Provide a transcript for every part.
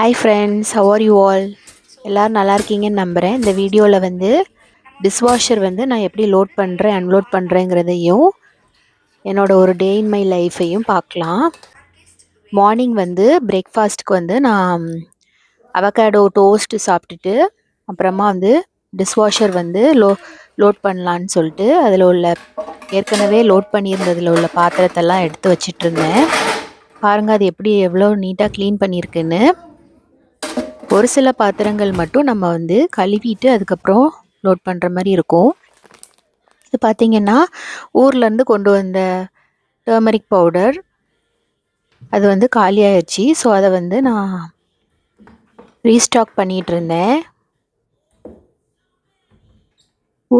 Hi friends, how are you all? எல்லோரும் நல்லா இருக்கீங்கன்னு நம்புகிறேன். இந்த வீடியோவில் வந்து டிஷ்வாஷர் வந்து நான் எப்படி லோட் பண்ணுறேன் அன்லோட் பண்ணுறேங்கிறதையும் என்னோட ஒரு டே இன் மை லைஃப்பையும் பார்க்கலாம். மார்னிங் வந்து பிரேக்ஃபாஸ்ட்டுக்கு வந்து நான் அவகேடோ டோஸ்ட்டு சாப்பிட்டுட்டு அப்புறமா வந்து டிஷ்வாஷர் வந்து லோட் பண்ணலான்னு சொல்லிட்டு அதில் உள்ள ஏற்கனவே லோட் பண்ணியிருந்ததில் உள்ள பாத்திரத்தெல்லாம் எடுத்து வச்சிட்ருந்தேன். பாருங்கள் அது எப்படி எவ்வளோ நீட்டாக க்ளீன் பண்ணியிருக்குன்னு. ஒரு சில பாத்திரங்கள் மட்டும் நம்ம வந்து கழுவிட்டு அதுக்கப்புறம் லோட் பண்ணுற மாதிரி இருக்கும். இது பார்த்திங்கன்னா ஊர்லேருந்து கொண்டு வந்த டர்மரிக் பவுடர் அது வந்து காலியாகிடுச்சு. ஸோ அதை வந்து நான் ரீஸ்டாக் பண்ணிகிட்டு இருந்தேன்.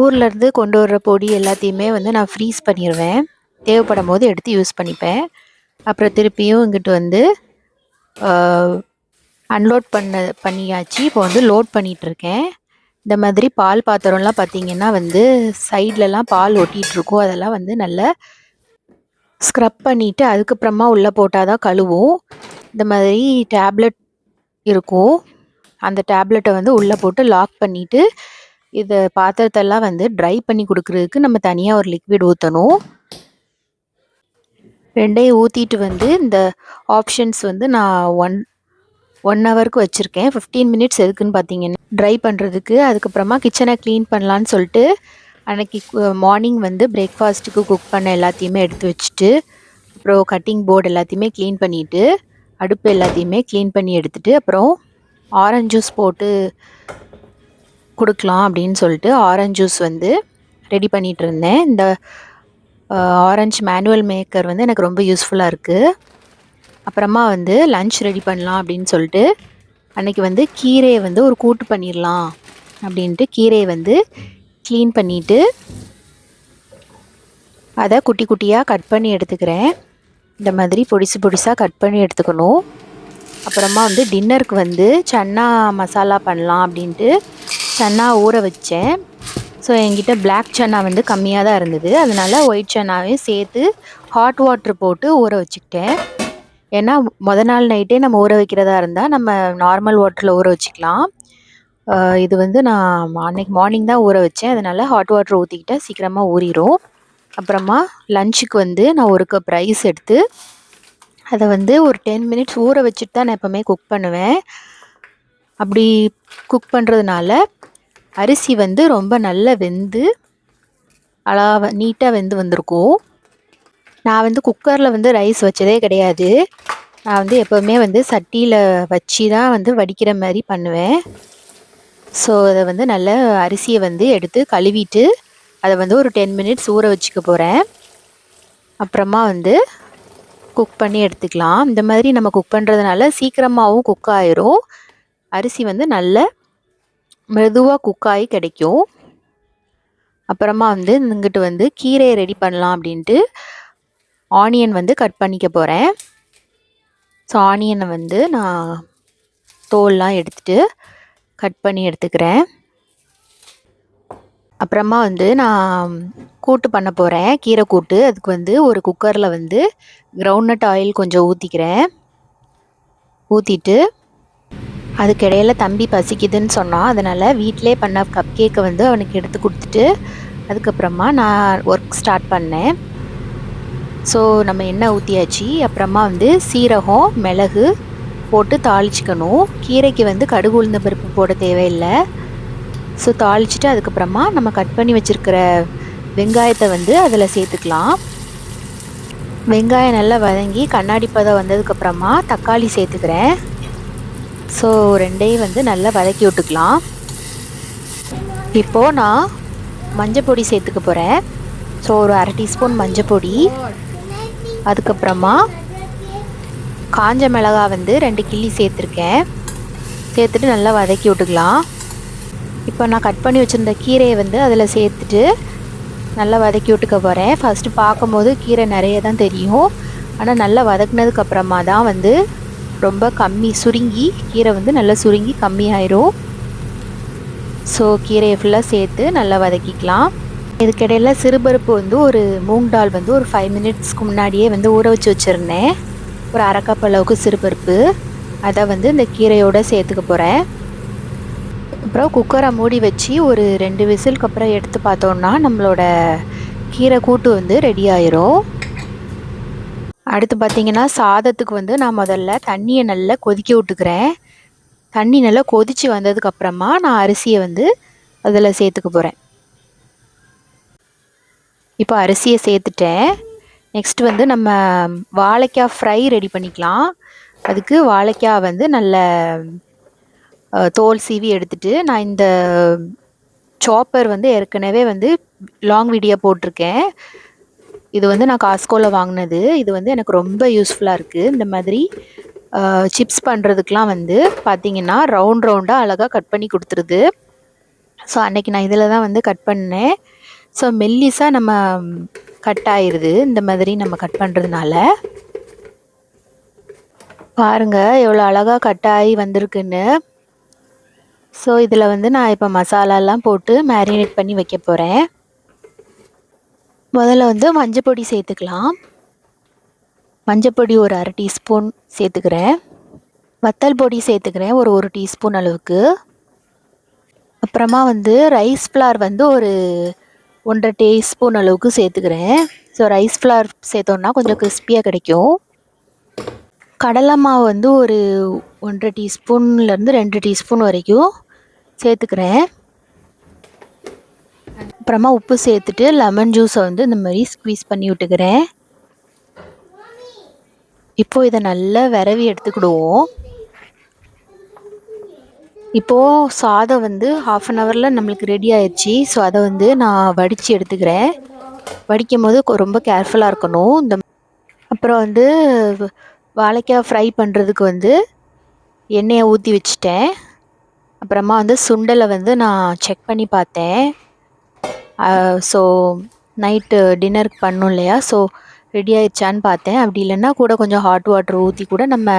ஊர்லேருந்து கொண்டு வர்ற பொடி எல்லாத்தையுமே வந்து நான் ஃப்ரீஸ் பண்ணிடுவேன். தேவைப்படும் போது எடுத்து யூஸ் பண்ணிப்பேன். அப்புறம் திருப்பியும் இங்கிட்டு வந்து அன்லோட் பண்ணியாச்சு. இப்போ வந்து லோட் பண்ணிகிட்ருக்கேன். இந்த மாதிரி பால் பாத்திரம்லாம் பார்த்திங்கன்னா வந்து சைட்லலாம் பால் ஒட்டிகிட்ருக்கும். அதெல்லாம் வந்து நல்லா ஸ்க்ரப் பண்ணிவிட்டு அதுக்கப்புறமா உள்ளே போட்டால் தான் கழுவும். இந்த மாதிரி டேப்லெட் இருக்கும். அந்த டேப்லெட்டை வந்து உள்ளே போட்டு லாக் பண்ணிவிட்டு இதை பாத்திரத்தெல்லாம் வந்து ட்ரை பண்ணி கொடுக்குறதுக்கு நம்ம தனியாக ஒரு லிக்விட் ஊற்றணும். ரெண்டையும் ஊற்றிட்டு வந்து இந்த ஆப்ஷன்ஸ் வந்து நான் ஒன் ஹவருக்கு வச்சுருக்கேன். 15 மினிட்ஸ் எதுக்குன்னு பார்த்தீங்கன்னா ட்ரை பண்ணுறதுக்கு. அதுக்கப்புறமா கிச்சனை க்ளீன் பண்ணலான்னு சொல்லிட்டு அன்றைக்கி மார்னிங் வந்து பிரேக்ஃபாஸ்ட்டுக்கு குக் பண்ண எல்லாத்தையுமே எடுத்து வச்சுட்டு அப்புறம் கட்டிங் போர்டு எல்லாத்தையுமே க்ளீன் பண்ணிவிட்டு அடுப்பு எல்லாத்தையுமே க்ளீன் பண்ணி எடுத்துகிட்டு அப்புறம் ஆரஞ்ச் ஜூஸ் போட்டு கொடுக்கலாம் அப்படின்னு சொல்லிட்டு ஆரஞ்ச் ஜூஸ் வந்து ரெடி பண்ணிகிட்டு இருந்தேன். இந்த ஆரஞ்ச் மேனுவல் மேக்கர் வந்து எனக்கு ரொம்ப யூஸ்ஃபுல்லாக இருக்குது. அப்புறமா வந்து லன்ச் ரெடி பண்ணலாம் அப்படின்னு சொல்லிட்டு அன்றைக்கி வந்து கீரையை வந்து ஒரு கூட்டு பண்ணிடலாம் அப்படின்ட்டு கீரையை வந்து க்ளீன் பண்ணிவிட்டு அதை குட்டி குட்டியாக கட் பண்ணி எடுத்துக்கிறேன். இந்த மாதிரி பொடிசாக கட் பண்ணி எடுத்துக்கணும். அப்புறமா வந்து டின்னருக்கு வந்து சன்னா மசாலா பண்ணலாம் அப்படின்ட்டு சன்னா ஊற வச்சேன். ஸோ என்கிட்ட பிளாக் சன்னா வந்து கம்மியாக தான் இருந்தது. அதனால் ஒயிட் சன்னாவையும் சேர்த்து ஹாட் வாட்ரு போட்டு ஊற வச்சுக்கிட்டேன். ஏன்னா நாள் நைட்டே நம்ம ஊற வைக்கிறதா இருந்தால் நம்ம நார்மல் வாட்டரில் ஊற வச்சுக்கலாம். இது வந்து நான் அன்றைக்கி மார்னிங் தான் ஊற வச்சேன். அதனால் ஹாட் வாட்டர் ஊற்றிக்கிட்டால் சீக்கிரமாக ஊறிடும். அப்புறமா லஞ்சுக்கு வந்து நான் ஒரு கப் ரைஸ் எடுத்து அதை வந்து ஒரு 10 மினிட்ஸ் ஊற வச்சுட்டு தான் நான் எப்போவுமே குக் பண்ணுவேன். அப்படி குக் பண்ணுறதுனால அரிசி வந்து ரொம்ப நல்லா வெந்து நீட்டாக வெந்து வந்திருக்கும். நான் வந்து குக்கரில் வந்து ரைஸ் வச்சதே கிடையாது. நான் வந்து எப்போவுமே வந்து சட்டியில் வச்சு தான் வந்து வடிக்கிற மாதிரி பண்ணுவேன். ஸோ அதை வந்து நல்ல அரிசியை வந்து எடுத்து கழுவிட்டு அதை வந்து ஒரு 10 மினிட்ஸ் ஊற வச்சுக்க போகிறேன். அப்புறமா வந்து குக் பண்ணி எடுத்துக்கலாம். இந்த மாதிரி நம்ம குக் பண்ணுறதுனால சீக்கிரமாகவும் குக் ஆயிரும். அரிசி வந்து நல்ல மெதுவாக குக் ஆகி கிடைக்கும். அப்புறமா வந்து இங்கிட்டு வந்து கீரையை ரெடி பண்ணலாம் அப்படின்ட்டு ஆனியன் வந்து கட் பண்ணிக்க போகிறேன். ஸோ ஆனியனை வந்து நான் தோல்லாம் எடுத்துகிட்டு கட் பண்ணி எடுத்துக்கிறேன். அப்புறமா வந்து நான் கூட்டு பண்ண போகிறேன், கீரை கூட்டு. அதுக்கு வந்து ஒரு குக்கரில் வந்து கிரவுண்ட்நட் ஆயில் கொஞ்சம் ஊற்றிக்கிறேன். ஊற்றிட்டு அதுக்கிடையில் தம்பி பசிக்குதுன்னு சொன்னான். அதனால் வீட்டிலே பண்ண கப் கேக்கை வந்து அவனுக்கு எடுத்து கொடுத்துட்டு அதுக்கப்புறமா நான் ஒர்க் ஸ்டார்ட் பண்ணேன். ஸோ நம்ம எண்ணெய் ஊற்றியாச்சு. அப்புறமா வந்து சீரகம் மிளகு போட்டு தாளிச்சிக்கணும். கீரைக்கு வந்து கடுகு உளுந்த பருப்பு போட தேவையில்லை. ஸோ தாளிச்சிட்டு அதுக்கப்புறமா நம்ம கட் பண்ணி வச்சுருக்கிற வெங்காயத்தை வந்து அதில் சேர்த்துக்கலாம். வெங்காயம் நல்லா வதங்கி கண்ணாடி பதம் வந்ததுக்கப்புறமா தக்காளி சேர்த்துக்கிறேன். ஸோ ரெண்டையும் வந்து நல்லா வதக்கி விட்டுக்கலாம். இப்போது நான் மஞ்சள் பொடி சேர்த்துக்க போகிறேன். ஸோ ஒரு 1/2 டீஸ்பூன் மஞ்சள் பொடி. அதுக்கப்புறமா காஞ்ச மிளகாய் வந்து 2 கிள்ளி சேர்த்துருக்கேன். சேர்த்துட்டு நல்லா வதக்கி விட்டுக்கலாம். இப்போ நான் கட் பண்ணி வச்சுருந்த கீரையை வந்து அதில் சேர்த்துட்டு நல்லா வதக்கி விட்டுக்க போகிறேன். ஃபஸ்ட்டு பார்க்கும்போது கீரை நிறைய தான் தெரியும். ஆனால் நல்லா வதக்குனதுக்கப்புறமா தான் வந்து ரொம்ப சுருங்கி கீரை வந்து நல்லா சுருங்கி கம்மியாயிரும். ஸோ கீரையை ஃபுல்லாக சேர்த்து நல்லா வதக்கிக்கலாம். இதுக்கிடையில் சிறுபருப்பு வந்து ஒரு மூங் டால் வந்து ஒரு 5 மினிட்ஸ்க்கு முன்னாடியே வந்து ஊற வச்சு வச்சுருந்தேன். ஒரு 1/2 கப் அளவுக்கு சிறுபருப்பு. அதை வந்து இந்த கீரையோடு சேர்த்துக்க போகிறேன். அப்புறம் குக்கரை மூடி வச்சு ஒரு 2 விசிலுக்கு அப்புறம் எடுத்து பார்த்தோன்னா நம்மளோட கீரை கூட்டு வந்து ரெடி ஆயிரும். அடுத்து பார்த்திங்கன்னா சாதத்துக்கு வந்து நான் முதல்ல தண்ணியை நல்லா கொதிக்க விட்டுக்கிறேன். தண்ணி நல்லா கொதித்து வந்ததுக்கப்புறமா நான் அரிசியை வந்து அதில் சேர்த்துக்க போகிறேன். இப்போ அரிசியை சேர்த்துட்டேன். நெக்ஸ்ட் வந்து நம்ம வாழைக்காய் ஃப்ரை ரெடி பண்ணிக்கலாம். அதுக்கு வாழைக்காய் வந்து நல்ல தோல் சீவி எடுத்துட்டு நான் இந்த சாப்பர் வந்து ஏற்கனவே வந்து லாங் வீடியோ போட்டிருக்கேன். இது வந்து நான் காஸ்கோவில் வாங்கினது. இது வந்து எனக்கு ரொம்ப யூஸ்ஃபுல்லாக இருக்குது. இந்த மாதிரி சிப்ஸ் பண்ணுறதுக்கெலாம் வந்து பார்த்திங்கன்னா ரவுண்டாக அழகாக கட் பண்ணி கொடுத்துருது. ஸோ அன்றைக்கி நான் இதில் தான் வந்து கட் பண்ணேன். ஸோ மெல்லிஸாக நம்ம கட் ஆயிடுது இந்த மாதிரி நம்ம கட் பண்ணுறதுனால. பாருங்கள் எவ்வளோ அழகாக கட் ஆகி வந்திருக்குன்னு. ஸோ இதில் வந்து நான் இப்போ மசாலாலாம் போட்டு மேரினேட் பண்ணி வைக்க போகிறேன். முதல்ல வந்து மஞ்சப்பொடி சேர்த்துக்கலாம். மஞ்சப்பொடி ஒரு 1/2 டீஸ்பூன் சேர்த்துக்கிறேன். வத்தல் பொடி சேர்த்துக்கிறேன் ஒரு 1 டீஸ்பூன் அளவுக்கு. அப்புறமா வந்து ரைஸ் ஃப்ளார் வந்து ஒரு 1/2 டீஸ்பூன் அளவுக்கு சேர்த்துக்கிறேன். ஸோ ரைஸ் ஃப்ளார் சேர்த்தோன்னா கொஞ்சம் கிறிஸ்பியாக கிடைக்கும். கடலை மாவு வந்து ஒரு 1/2 டீஸ்பூன்லேருந்து 2 டீஸ்பூன் வரைக்கும் சேர்த்துக்கிறேன். அப்புறமா உப்பு சேர்த்துட்டு லெமன் ஜூஸை வந்து இந்த மாதிரி ஸ்க்வீஸ் பண்ணி விட்டுக்கிறேன். இப்போது இதை நல்லா விரவி எடுத்துக்கிடுவோம். இப்போது சாதம் வந்து 1/2 ஹவரில் நம்மளுக்கு ரெடி ஆயிடுச்சு. ஸோ அதை வந்து நான் வடித்து எடுத்துக்கிறேன். வடிக்கும் போது ரொம்ப கேர்ஃபுல்லாக இருக்கணும். அப்புறம் வந்து வாழைக்காய் ஃப்ரை பண்ணுறதுக்கு வந்து எண்ணெயை ஊற்றி வச்சுட்டேன். அப்புறமா வந்து சுண்டலை வந்து நான் செக் பண்ணி பார்த்தேன். ஸோ நைட்டு டின்னருக்கு பண்ணோம் இல்லையா, ஸோ ரெடி ஆயிடுச்சான்னு பார்த்தேன். அப்படி இல்லைன்னா கூட கொஞ்சம் ஹாட் வாட்டர் ஊற்றி கூட நம்ம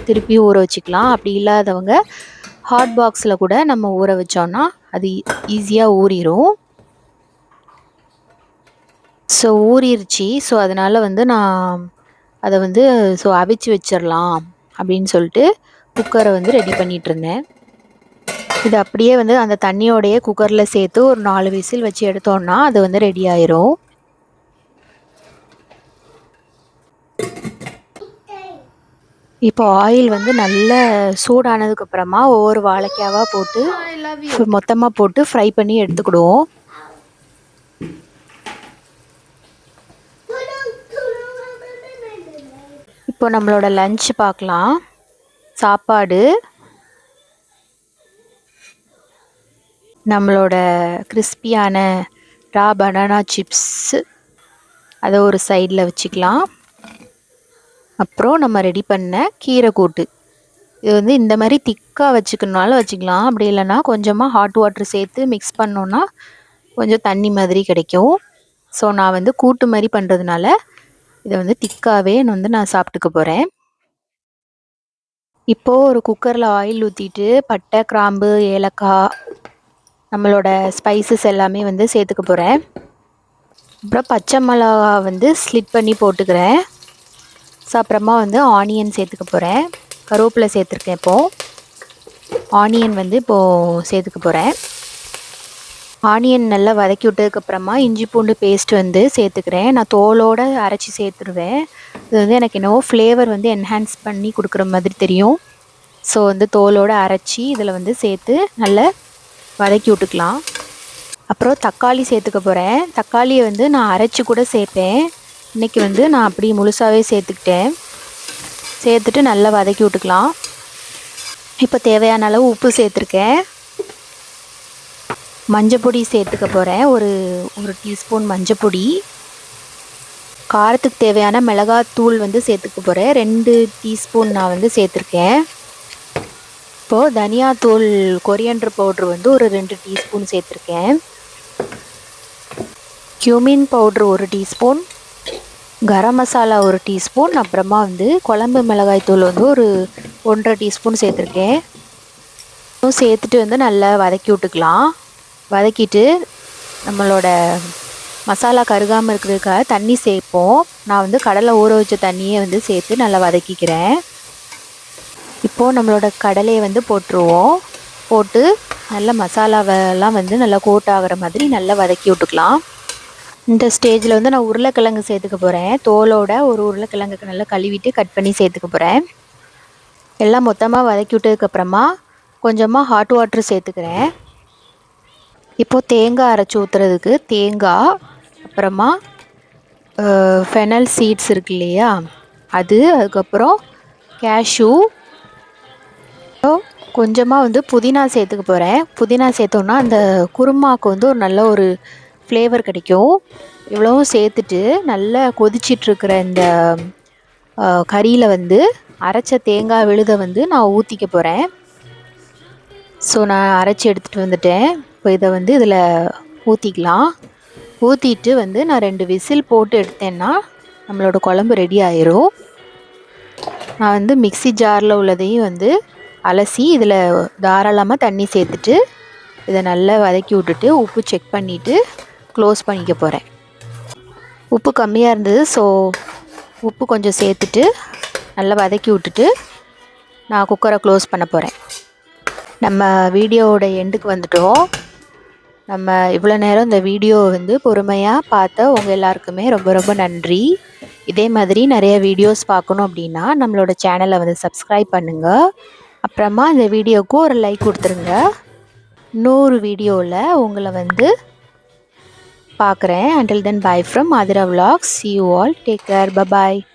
திருப்பியும் ஊற வச்சுக்கலாம். அப்படி இல்லாதவங்க ஹாட் பாக்ஸில் கூட நம்ம ஊற வச்சோன்னா அது ஈஸியாக ஊறிடும். ஸோ ஊறிடுச்சு. ஸோ அதனால் வந்து நான் அதை வந்து அவிச்சு வச்சிடலாம் அப்படின்னு சொல்லிட்டு குக்கரை வந்து ரெடி பண்ணிகிட்ருந்தேன். இது அப்படியே வந்து அந்த தண்ணியோடையே குக்கரில் சேர்த்து ஒரு 4 விசில் வச்சு எடுத்தோன்னா அது வந்து ரெடி ஆயிரும். இப்போ ஆயில் வந்து நல்ல சூடானதுக்கப்புறமா ஒவ்வொரு வாழைக்காவாக போட்டு மொத்தமாக போட்டு ஃப்ரை பண்ணி எடுத்துக்கிடுவோம். இப்போ நம்மளோட லஞ்ச் பார்க்கலாம். சாப்பாடு, நம்மளோட கிறிஸ்பியான ரா பனானா சிப்ஸு அதை ஒரு சைடில் வச்சுக்கலாம். அப்புறம் நம்ம ரெடி பண்ண கீரை கூட்டு, இது வந்து இந்த மாதிரி திக்காக வச்சுக்கணுனாலும் வச்சுக்கலாம். அப்படி இல்லைன்னா கொஞ்சமாக ஹாட் வாட்டர் சேர்த்து மிக்ஸ் பண்ணோன்னா கொஞ்சம் தண்ணி மாதிரி கிடைக்கும். ஸோ நான் வந்து கூட்டு மாதிரி பண்ணுறதுனால இதை வந்து திக்காகவே நான் சாப்பிட்டுக்க போகிறேன். இப்போது ஒரு குக்கரில் ஆயில் ஊற்றிட்டு பட்டை, கிராம்பு, ஏலக்காய், நம்மளோட ஸ்பைசஸ் எல்லாமே வந்து சேர்த்துக்க போகிறேன். அப்புறம் பச்சை மிளகா வந்து ஸ்லிட் பண்ணி போட்டுக்கிறேன். ஸோ அப்புறமா வந்து ஆனியன் சேர்த்துக்க போகிறேன். கருவேப்பிலை சேர்த்துருக்கேன். இப்போது ஆனியன் வந்து இப்போது சேர்த்துக்க போகிறேன். ஆனியன் நல்லா வதக்கி விட்டதுக்கப்புறமா இஞ்சி பூண்டு பேஸ்ட் வந்து சேர்த்துக்கிறேன். நான் தோலோடு அரைச்சி சேர்த்துருவேன். இது வந்து எனக்கு என்னவோ ஃப்ளேவர் வந்து என்ஹான்ஸ் பண்ணி கொடுக்குற மாதிரி தெரியும். ஸோ வந்து தோலோடு அரைச்சி இதில் வந்து சேர்த்து நல்லா வதக்கி விட்டுக்கலாம். அப்புறம் தக்காளி சேர்த்துக்க போகிறேன். தக்காளியை வந்து நான் அரைச்சி கூட சேர்ப்பேன். இன்றைக்கி வந்து நான் அப்படி முழுசாகவே சேர்த்துக்கிட்டேன். சேர்த்துட்டு நல்லா வதக்கி விட்டுக்கலாம். இப்போ தேவையான அளவு உப்பு சேர்த்துருக்கேன். மஞ்சப்பொடி சேர்த்துக்க போகிறேன். ஒரு டீஸ்பூன் மஞ்சப்பொடி. காரத்துக்கு தேவையான மிளகாத்தூள் வந்து சேர்த்துக்க போகிறேன். 2 டீஸ்பூன் நான் வந்து சேர்த்துருக்கேன். இப்போது தனியாத்தூள், கொரியண்டர் பவுட்ரு வந்து ஒரு 2 டீஸ்பூன் சேர்த்துருக்கேன். Cumin powder 1 teaspoon, garam masala 1 teaspoon, அப்புறமா வந்து குழம்பு மிளகாய் தூள் வந்து ஒரு 1.5 டீஸ்பூன் சேர்த்துருக்கேன். சேர்த்துட்டு வந்து நல்லா வதக்கி விட்டுக்கலாம். வதக்கிட்டு நம்மளோட மசாலா கருகாமல் இருக்கிறதுக்காக தண்ணி சேர்ப்போம். நான் வந்து கடலை ஊற வச்ச தண்ணியை வந்து சேர்த்து நல்லா வதக்கிக்கிறேன். இப்போது நம்மளோட கடலையை வந்து போட்டுருவோம். போட்டு நல்லா மசாலாவெல்லாம் வந்து நல்லா கோட் ஆகிற மாதிரி நல்லா வதக்கி விட்டுக்கலாம். இந்த ஸ்டேஜில் வந்து நான் உருளைக்கிழங்கு சேர்த்துக்க போகிறேன். தோலோட ஒரு உருளைக்கிழங்குக்கு நல்லா கழுவிட்டு கட் பண்ணி சேர்த்துக்க போகிறேன். எல்லாம் மொத்தமாக வதக்கி விட்டதுக்கப்புறமா கொஞ்சமாக ஹாட் வாட்டர் சேர்த்துக்கிறேன். இப்போது தேங்காய் அரைச்சி ஊற்றுறதுக்கு தேங்காய், அப்புறமா ஃபெனல் சீட்ஸ் இருக்கு இல்லையா, அதுக்கப்புறம் கேஷ்யூ, கொஞ்சமாக வந்து புதினா சேர்த்துக்க போகிறேன். புதினா சேர்த்தோன்னா அந்த குருமாவுக்கு வந்து ஒரு நல்ல ஒரு ஃப்ளேவர் கிடைக்கும். இவ்வளவும் சேர்த்துட்டு நல்லா கொதிச்சிட்ருக்கிற இந்த கறியில் வந்து அரைச்ச தேங்காய் விழுதை வந்து நான் ஊற்றிக்க போகிறேன். ஸோ நான் அரைச்சி எடுத்துகிட்டு வந்துட்டேன். இப்போ இதை வந்து இதில் ஊற்றிக்கலாம். ஊற்றிட்டு வந்து நான் 2 விசில் போட்டு எடுத்தேன்னா நம்மளோட குழம்பு ரெடி ஆயிரும். நான் வந்து மிக்ஸி ஜாரில் உள்ளதையும் வந்து அலசி இதில் தாராளமாக தண்ணி சேர்த்துட்டு இதை நல்லா வதக்கி விட்டுட்டு உப்பு செக் பண்ணிவிட்டு க்ளோஸ் பண்ணிக்க போகிறேன். உப்பு கம்மியாக இருந்தது, ஸோ உப்பு கொஞ்சம் சேர்த்துட்டு நல்லா வதக்கி விட்டுட்டு நான் குக்கரை க்ளோஸ் பண்ண போகிறேன். நம்ம வீடியோவோட எண்டுக்கு வந்துட்டோம். நம்ம இவ்வளோ நேரம் இந்த வீடியோவை வந்து பொறுமையாக பார்த்த உங்கள் எல்லாருக்குமே ரொம்ப ரொம்ப நன்றி. இதே மாதிரி நிறைய வீடியோஸ் பார்க்கணும் அப்படின்னா நம்மளோட சேனலை வந்து சப்ஸ்கிரைப் பண்ணுங்கள். அப்புறமா இந்த வீடியோவுக்கு ஒரு லைக் கொடுத்துருங்க. இன்னொரு வீடியோவில் உங்களை வந்து பார்க்குறேன். Until then, bye from Adira Vlogs. See you all. Take care. Bye bye.